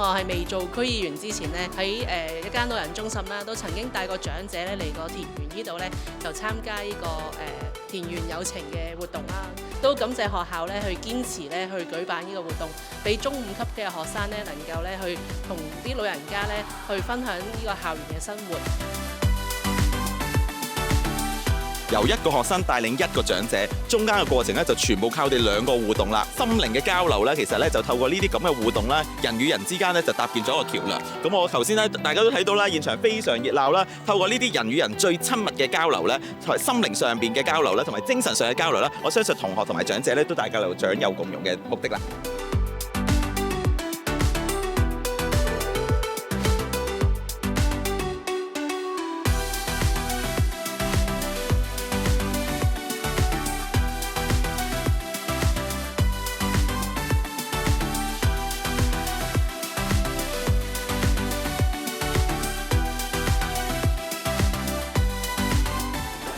我係未做區議員之前呢，喺一間老人中心啦，都曾經帶個長者咧嚟過田園呢度咧，就參加呢個田園友情嘅活動啦。都感謝學校咧去堅持咧去舉辦呢個活動，俾中五級嘅學生咧能夠咧去同啲老人家咧去分享呢個校園嘅生活。由一個學生帶領一個長者，中間嘅過程咧就全部靠佢哋兩個互動啦。心靈嘅交流咧，其實咧就透過呢啲咁嘅互動啦，人與人之間咧就搭建咗一個橋梁。咁我頭先咧大家都睇到啦，現場非常熱鬧啦。透過呢啲人與人最親密嘅交流咧，同埋心靈上邊嘅交流啦，同埋精神上嘅交流啦，我相信同學同埋長者咧都大家有長幼共融嘅目的啦。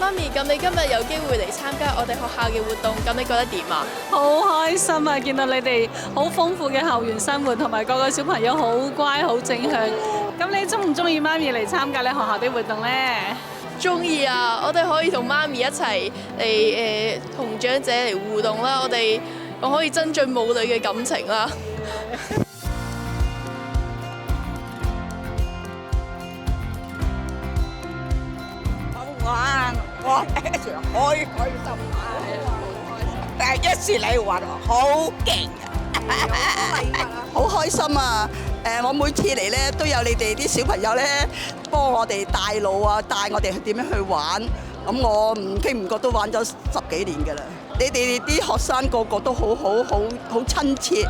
媽咪，咁你今日有機會嚟參加我哋學校嘅活動，咁你覺得點啊？好開心啊！見到你哋好豐富嘅校園生活，同埋個個小朋友好乖、好正向。咁你中唔中意媽咪嚟參加你學校啲活動呢？中意啊！我哋可以同媽咪一齊嚟同長者嚟互動啦，我可以增進母女嘅感情啦。我非常開心啊！第一次嚟玩，好勁啊！好開心啊！我每次嚟咧都有你哋啲小朋友咧幫我哋帶路啊，帶我哋點樣去玩。咁我唔經唔覺都玩咗10幾年㗎啦。你哋啲學生個個都好親切。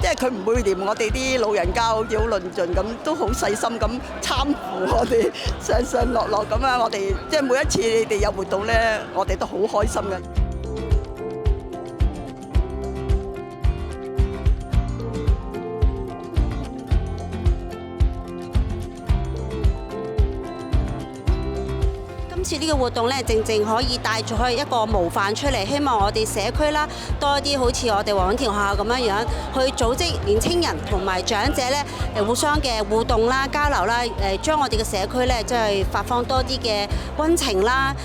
即係佢唔會連我哋啲老人家好似好論盡咁，都好細心咁參與我哋上落咁啊！我哋即係每一次你哋有活動咧，我哋都好開心嘅。今次呢個活動咧，正可以帶咗去一個模範出嚟，希望我哋社區啦多啲好似我哋黃允田學校咁樣去組織年青人同埋長者咧互相嘅互動啦、交流啦，將我哋嘅社區咧即係發放多啲嘅溫情啦。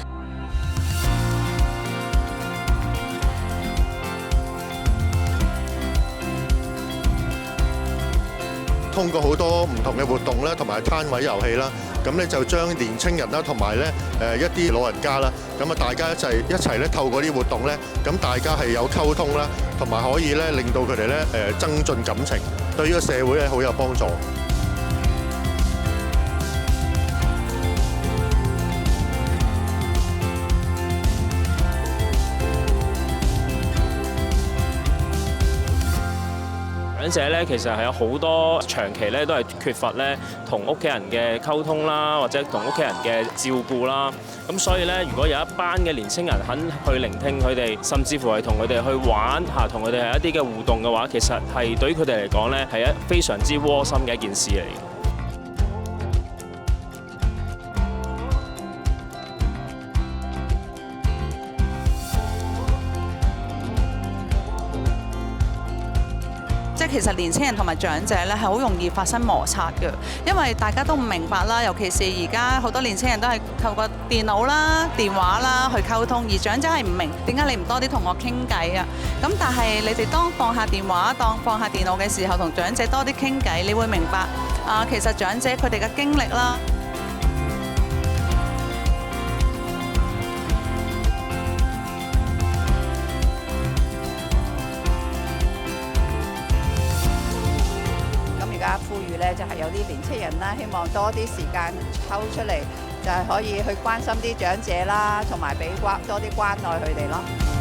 通過好多唔同嘅活動啦，同埋攤位遊戲啦，咁咧就將年青人啦，同埋咧一啲老人家啦，咁啊大家一齊咧透過啲活動咧，咁大家係有溝通啦，同埋可以咧令到佢哋咧增進感情，對呢個社會咧好有幫助。長者咧，其實係有好多長期咧都係缺乏咧同屋企人嘅溝通啦，或者同屋企人嘅照顧啦。咁所以咧，如果有一班嘅年青人肯去聆聽佢哋，甚至乎係同佢哋去玩嚇，同佢哋係一啲嘅互動嘅話，其實係對於佢哋嚟講咧係一非常之窩心嘅一件事嚟。即係其實年青人同埋長者咧係好容易發生摩擦嘅，因為大家都唔明白啦，尤其是而家好多年青人都係透過電腦啦、電話啦去溝通，而長者係唔明點解你唔多啲同我傾偈啊？咁但係你哋當放下電話、放下電腦嘅時候，同長者多啲傾偈，你會明白啊，其實長者佢哋嘅經歷啦。而家呼籲咧，就係有啲年青人啦，希望多啲時間抽出嚟，就係可以去關心啲長者啦，同埋俾多啲關愛佢哋咯。